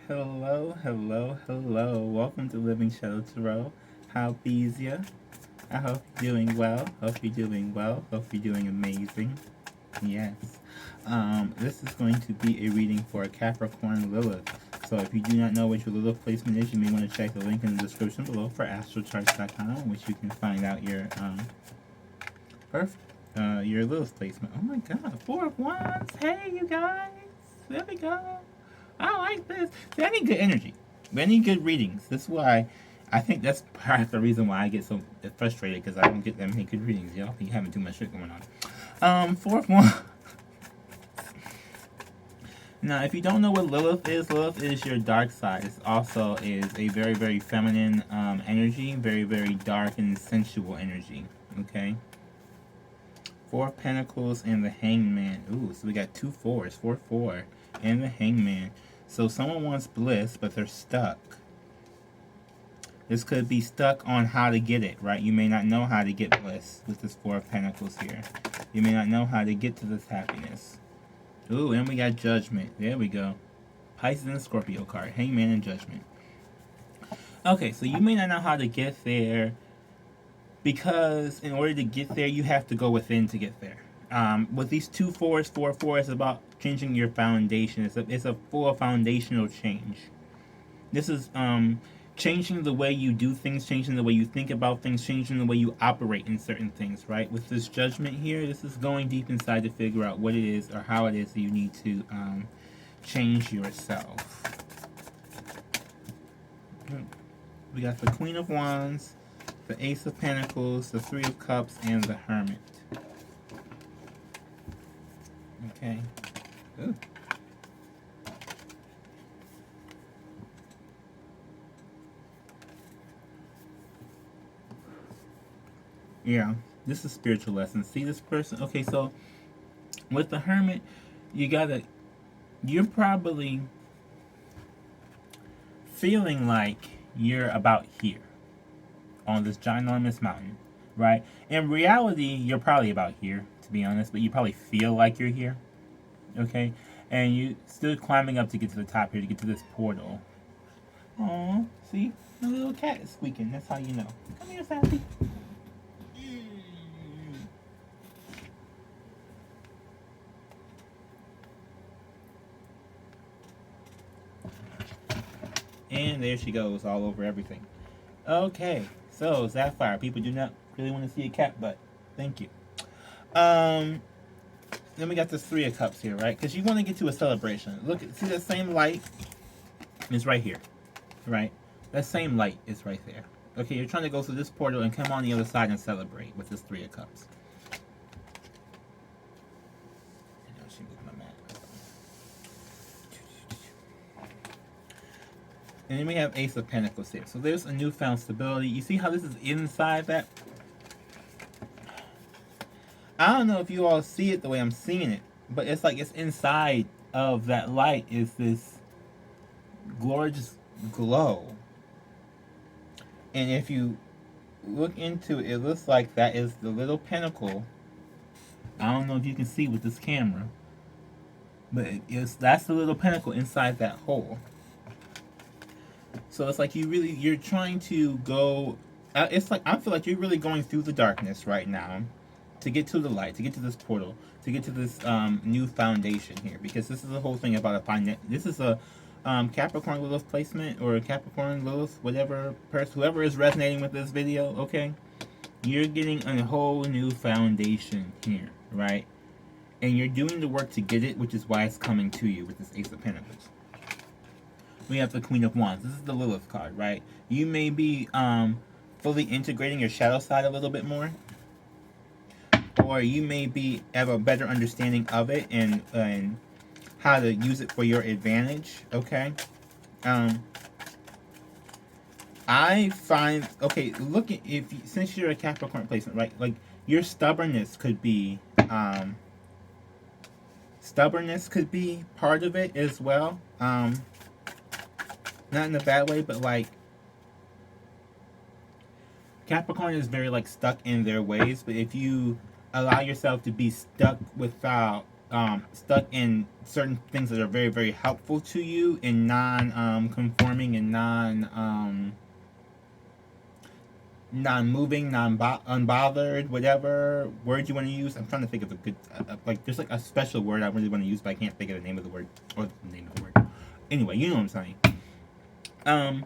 Hello, hello, hello. Welcome to Living Shadow Tarot. How bees ya? I hope you're doing well. Hope you're doing well. Hope you're doing amazing. Yes. This is going to be a reading for Capricorn Lilith. So if you do not know what your Lilith placement is, you may want to check the link in the description below for astrocharts.com, which you can find out your birth, your Lilith placement. Oh my God, Four of Wands. Hey, you guys. There we go. I like this. See, I need good energy. I need good readings. That's why I think that's part of the reason why I get so frustrated, because I don't get that many good readings. Y'all be having too much shit going on. Fourth one. Now, if you don't know what Lilith is your dark side. It also is a very, very feminine energy, very, very dark and sensual energy. Okay. Four of Pentacles and the Hangman. Ooh, so we got two fours, 4-4, and the Hangman. So someone wants bliss, but they're stuck. This could be stuck on how to get it, right? You may not know how to get bliss with this Four of Pentacles here. You may not know how to get to this happiness. Ooh, and we got Judgment. There we go. Pisces and Scorpio card. Hangman and Judgment. Okay, so you may not know how to get there, because in order to get there, you have to go within to get there. With these 2-4s, 4-4, it's about changing your foundation. It's a full foundational change. This is changing the way you do things, changing the way you think about things, changing the way you operate in certain things, right? With this Judgment here, this is going deep inside to figure out what it is or how it is that you need to change yourself. We got the Queen of Wands, the Ace of Pentacles, the Three of Cups, and the Hermit. Okay. Ooh. Yeah, this is spiritual lesson. See this person? Okay, so with the Hermit, you're probably feeling like you're about here on this ginormous mountain, right? In reality, you're probably about here, to be honest, but you probably feel like you're here, okay? And you still climbing up to get to the top here, to get to this portal. Aww, see? The little cat is squeaking. That's how you know. Come here, Sassy. And there she goes, all over everything. Okay, so Sapphire. People do not really want to see a cat, but thank you. Then we got this Three of Cups here, right? Because you want to get to a celebration. Look, see that same light is right here, right? That same light is right there. Okay, you're trying to go through this portal and come on the other side and celebrate with this Three of Cups. She moved my mat. And then we have Ace of Pentacles here. So there's a newfound stability. You see how this is inside that? I don't know if you all see it the way I'm seeing it, but it's like it's inside of that light is this gorgeous glow. And if you look into it, it looks like that is the little pentacle. I don't know if you can see with this camera, but that's the little pentacle inside that hole. So it's like you're trying to go. It's like I feel like you're really going through the darkness right now to get to the light, to get to this portal, to get to this new foundation here. Because this is the whole thing about this is a Capricorn Lilith placement, or a Capricorn Lilith, whoever is resonating with this video. Okay, you're getting a whole new foundation here, right? And you're doing the work to get it, which is why it's coming to you with this Ace of Pentacles. We have the Queen of Wands. This is the Lilith card, right? You may be fully integrating your shadow side a little bit more, or you may have a better understanding of it and how to use it for your advantage. Okay. I find, okay, since you're a Capricorn placement, right? Like your stubbornness could be part of it as well. Not in a bad way, but like Capricorn is very like stuck in their ways. But if you allow yourself to be stuck without stuck in certain things that are very, very helpful to you, and non-conforming and non-moving, unbothered, whatever word you want to use. I'm trying to think of a good, like, there's like a special word I really want to use, but I can't think of the name of the word, or the name of the word. Anyway, you know what I'm saying.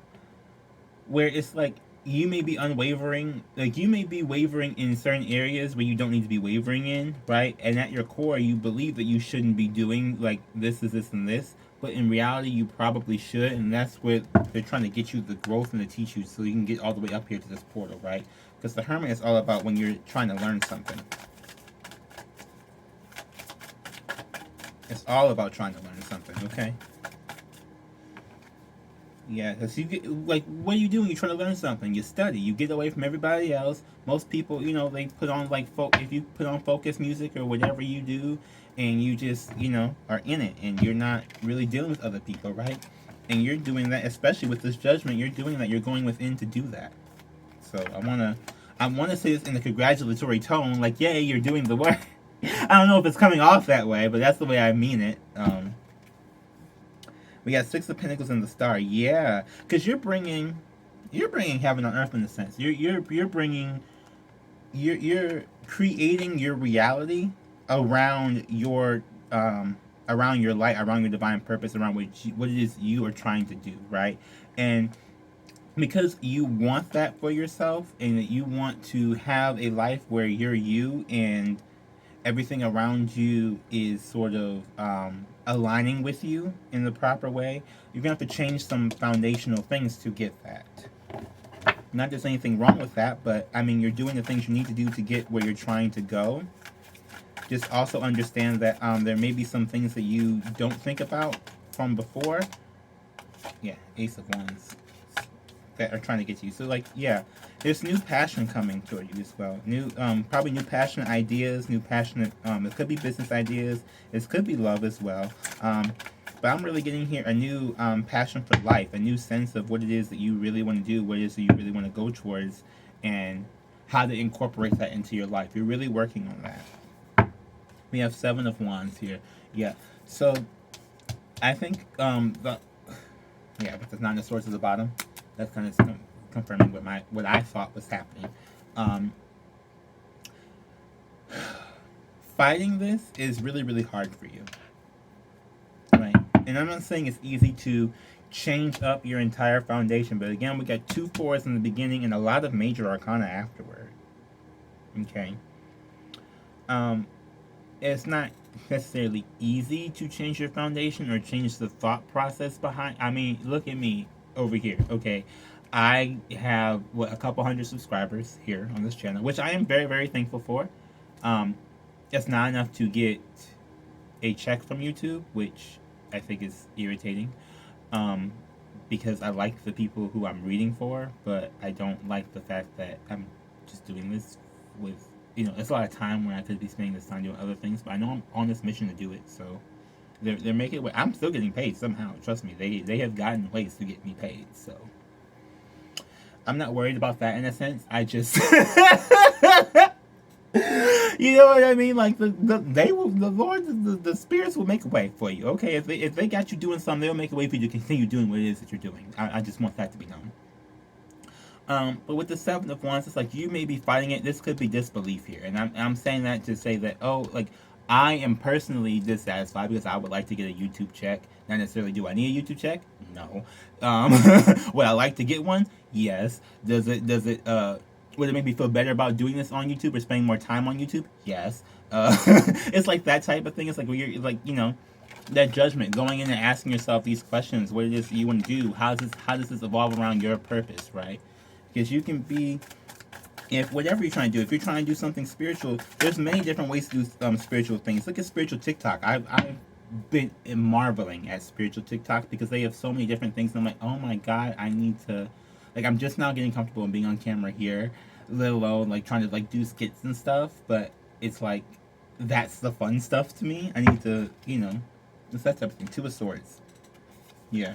Where it's like, you may be unwavering, like you may be wavering in certain areas where you don't need to be wavering in, right? And at your core, you believe that you shouldn't be doing like this is this and this, but in reality, you probably should, and that's where they're trying to get you the growth and to teach you so you can get all the way up here to this portal, right? Because the Hermit is all about when you're trying to learn something. It's all about trying to learn something, okay? Yeah, because you get, like, what are you doing? You're trying to learn something. You study. You get away from everybody else. Most people, you know, they put on, like, if you put on focus music or whatever you do, and you just, you know, are in it, and you're not really dealing with other people, right? And you're doing that, especially with this judgment, you're doing that. You're going within to do that. So I wanna say this in a congratulatory tone, like, yay, you're doing the work. I don't know if it's coming off that way, but that's the way I mean it. We got 6 of Pentacles and the Star. Yeah, because you're bringing heaven on earth in a sense. You're creating your reality around your light, around your divine purpose, around what it is you are trying to do, right? And because you want that for yourself, and that you want to have a life where you're you and everything around you is sort of aligning with you in the proper way, you're going to have to change some foundational things to get that. Not that there's anything wrong with that, but I mean, you're doing the things you need to do to get where you're trying to go. Just also understand that there may be some things that you don't think about from before. Yeah, Ace of Wands. That are trying to get to you. So, like, yeah, there's new passion coming toward you as well. New, probably new passionate ideas, new passionate, it could be business ideas, it could be love as well. But I'm really getting here a new passion for life, a new sense of what it is that you really want to do, what it is that you really want to go towards, and how to incorporate that into your life. You're really working on that. We have 7 of Wands here. Yeah. So, I think, but there's 9 of Swords at the bottom. That's kind of confirming what I thought was happening. Fighting this is really, really hard for you, right? And I'm not saying it's easy to change up your entire foundation, but again, we got 2 4s in the beginning and a lot of major arcana afterward. Okay. It's not necessarily easy to change your foundation or change the thought process behind. I mean, look at me over here. Okay, I have a couple hundred subscribers here on this channel, which I am very, very thankful for. It's not enough to get a check from YouTube, which I think is irritating, because I like the people who I'm reading for, but I don't like the fact that I'm just doing this with, you know, it's a lot of time when I could be spending this time doing other things, but I know I'm on this mission to do it, so they're making it. I'm still getting paid somehow. Trust me, they have gotten ways to get me paid. So I'm not worried about that in a sense. I just, you know what I mean? Like the spirits will make a way for you. Okay, if they got you doing something, they'll make a way for you to continue doing what it is that you're doing. I just want that to be known. But with the 7 of Wands, it's like you may be fighting it. This could be disbelief here, and I'm saying that to say that, oh, like, I am personally dissatisfied because I would like to get a YouTube check. Not necessarily, do I need a YouTube check? No. Would I like to get one? Yes. Would it make me feel better about doing this on YouTube or spending more time on YouTube? Yes. It's like that type of thing. It's like when you're like, you know, that judgment, going in and asking yourself these questions, what it is you want to do, how does this evolve around your purpose, right? Because you can be, if whatever you're trying to do, if you're trying to do something spiritual, there's many different ways to do spiritual things. Look at spiritual TikTok. I've been marveling at spiritual TikTok because they have so many different things. And I'm like, oh my God, I need to, like, I'm just now getting comfortable in being on camera here, let alone like trying to like do skits and stuff. But it's like, that's the fun stuff to me. I need to, you know, it's that type of thing. 2 of Swords. Yeah.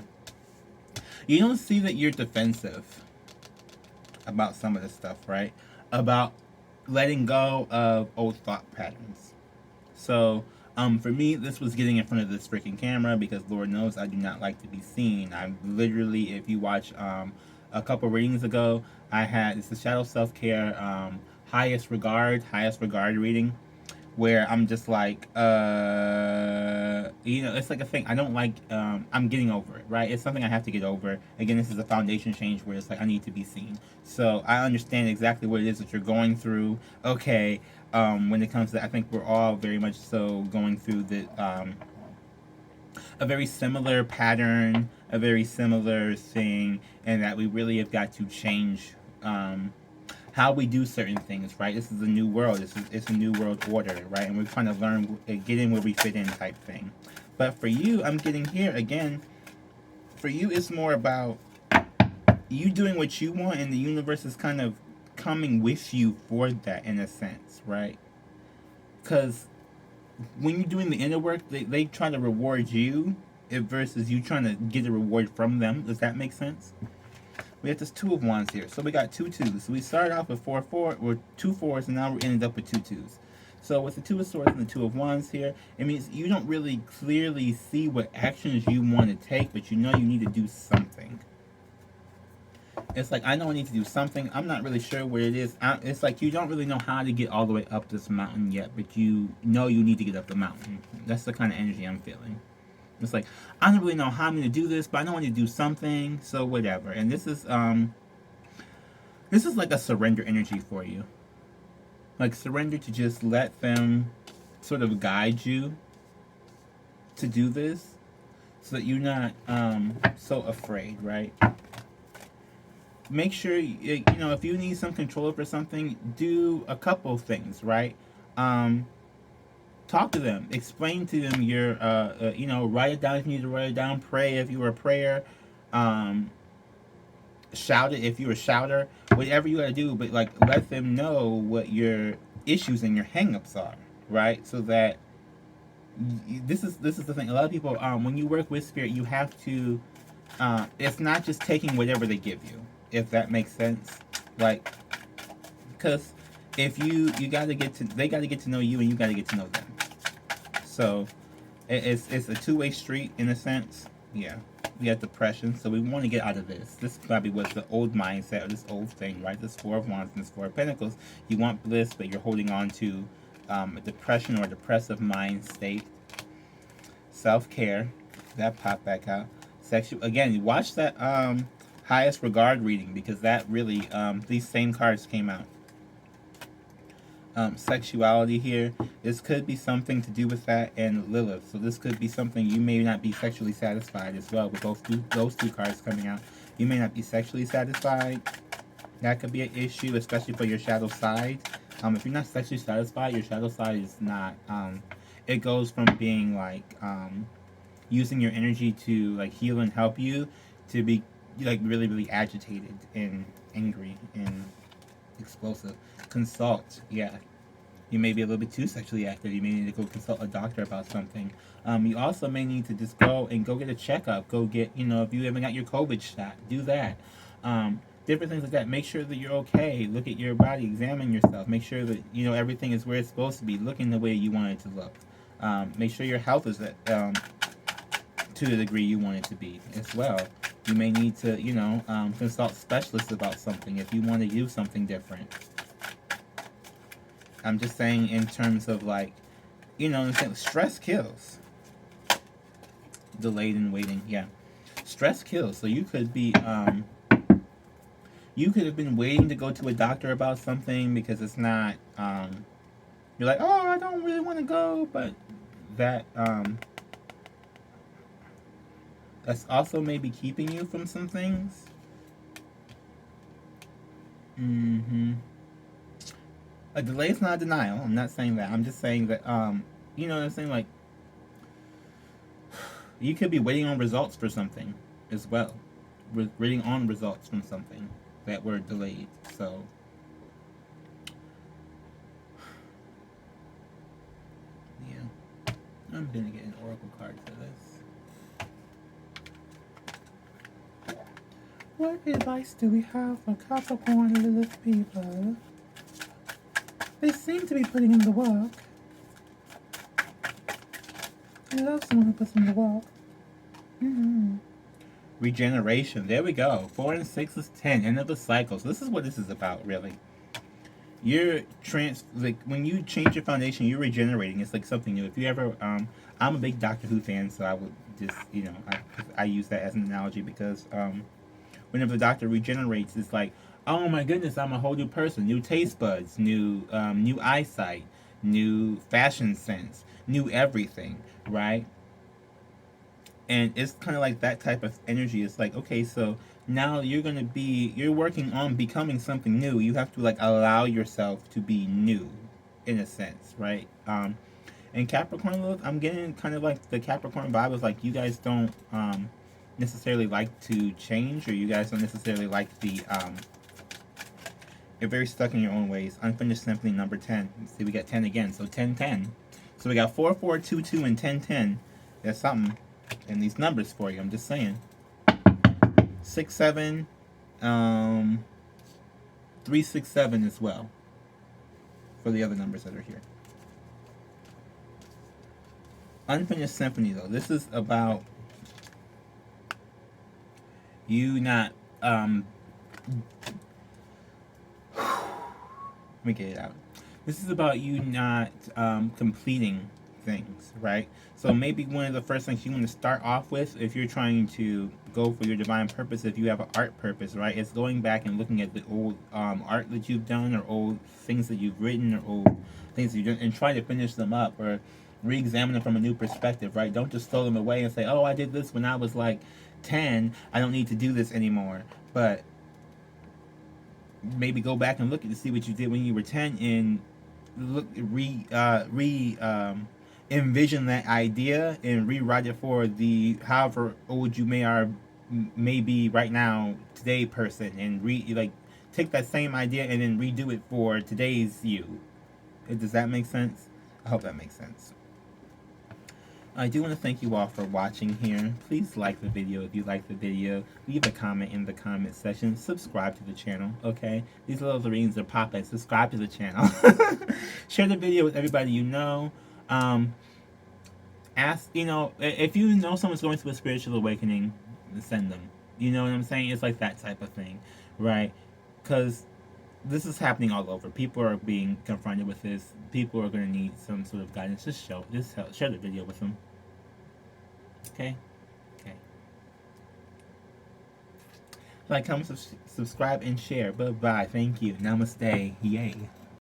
You don't see that you're defensive about some of this stuff, right? About letting go of old thought patterns. So For me, this was getting in front of this freaking camera because Lord knows I do not like to be seen. I literally, if you watch a couple readings ago, I had, it's the Shadow Self-Care highest regard reading, where I'm just like, it's like a thing. I don't like, I'm getting over it, right? It's something I have to get over. Again, this is a foundation change where it's like, I need to be seen. So I understand exactly what it is that you're going through. Okay, when it comes to, I think we're all very much so going through a very similar pattern, a very similar thing, and that we really have got to change, how we do certain things, right? This is a new world. It's a new world order, right? And we're trying to learn, get in where we fit in type thing. But for you, I'm getting here again. For you, it's more about you doing what you want, and the universe is kind of coming with you for that, in a sense, right? Because when you're doing the inner work, they try to reward you versus you trying to get a reward from them. Does that make sense? We have this Two of Wands here. So we got two twos. So we started off with 4-4, or 2 4s, and now we ended up with 2 2s. So with the Two of Swords and the Two of Wands here, it means you don't really clearly see what actions you want to take, but you know you need to do something. It's like, I know I need to do something. I'm not really sure what it is. It's like you don't really know how to get all the way up this mountain yet, but you know you need to get up the mountain. That's the kind of energy I'm feeling. It's like, I don't really know how I'm going to do this, but I know I need to do something, so whatever. And this is like a surrender energy for you. Like, surrender to just let them sort of guide you to do this, so that you're not so afraid, right? Make sure, if you need some control over something, do a couple things, right? Talk to them, explain to them your, write it down if you need to write it down, pray if you were a prayer, shout it if you're a shouter, whatever you gotta do, but like, let them know what your issues and your hang-ups are, right? So that, this is the thing, a lot of people, when you work with spirit, you have to, it's not just taking whatever they give you, if that makes sense. Like, because if you gotta they gotta get to know you, and you gotta get to know them. So it's a two-way street, in a sense. Yeah, we have depression, so we want to get out of this. This probably was the old mindset, or this old thing, right? This Four of Wands and this Four of Pentacles. You want bliss, but you're holding on to a depression or a depressive mind state. Self-care, that popped back out. Again, watch that highest regard reading, because that really, these same cards came out. Sexuality here. This could be something to do with that and Lilith. So this could be something you may not be sexually satisfied as well with those two cards coming out. You may not be sexually satisfied. That could be an issue, especially for your shadow side. If you're not sexually satisfied, your shadow side is not. It goes from being like using your energy to like heal and help you, to be like really, really agitated and angry and explosive. Consult, yeah. You may be a little bit too sexually active. You may need to go consult a doctor about something. You also may need to just go get a checkup. Go get, if you haven't got your COVID shot, do that. Different things like that. Make sure that you're okay. Look at your body. Examine yourself. Make sure that, everything is where it's supposed to be, looking the way you want it to look. Make sure your health is at, to the degree you want it to be as well. You may need to, consult specialists about something if you want to do something different. I'm just saying in terms of like, stress kills. Delayed in waiting, yeah. Stress kills. So you could be, you could have been waiting to go to a doctor about something because it's not, you're like, oh, I don't really want to go, but that, that's also maybe keeping you from some things. A delay is not a denial. I'm not saying that. I'm just saying that, you know what I'm saying? Like, you could be waiting on results for something as well. Waiting on results from something that were delayed. So, yeah. I'm going to get an oracle card for this. What advice do we have for Capricorn and Lilith people? They seem to be putting in the work. I love someone who puts in the work. Regeneration. There we go. 4 and 6 is 10. End of the cycle. So this is what this is about, really. You're like when you change your foundation, you're regenerating. It's like something new. If you ever, I'm a big Doctor Who fan, so I would just, I use that as an analogy because whenever the Doctor regenerates, it's like, oh my goodness, I'm a whole new person. New taste buds, new eyesight, new fashion sense, new everything, right? And it's kind of like that type of energy. It's like, okay, so now you're working on becoming something new. You have to like allow yourself to be new, in a sense, right? And Capricorn, look, I'm getting kind of like the Capricorn vibe is like you guys don't necessarily like to change, or you guys don't necessarily like the you're very stuck in your own ways. Unfinished symphony number 10. See, we got 10 again, so 10-10. So we got 4-4-2-2 and 10-10. There's something in these numbers for you. I'm just saying. 6-7, 3-6-7 as well for the other numbers that are here. Unfinished symphony, though. This is about you not let me get it out. This is about you not completing things, right? So maybe one of the first things you want to start off with, if you're trying to go for your divine purpose, if you have an art purpose, right, it's going back and looking at the old art that you've done, or old things that you've written, or old things that you've done, and try to finish them up, or re-examine them from a new perspective, right? Don't just throw them away and say, oh, I did this when I was like 10, I don't need to do this anymore. But maybe go back and look to see what you did when you were 10 and look envision that idea and rewrite it for the however old you may be right now, today person, and take that same idea and then redo it for today's you. Does that make sense? I hope that makes sense. I do want to thank you all for watching here. Please like the video if you like the video. Leave a comment in the comment section. Subscribe to the channel, okay? These little readings are popping. Subscribe to the channel. Share the video with everybody you know. Ask, if you know someone's going through a spiritual awakening, send them. You know what I'm saying? It's like that type of thing, right? Because this is happening all over. People are being confronted with this. People are going to need some sort of guidance. Share the video with them. Okay? Okay. Like, comment, subscribe, and share. Bye-bye. Thank you. Namaste. Yay.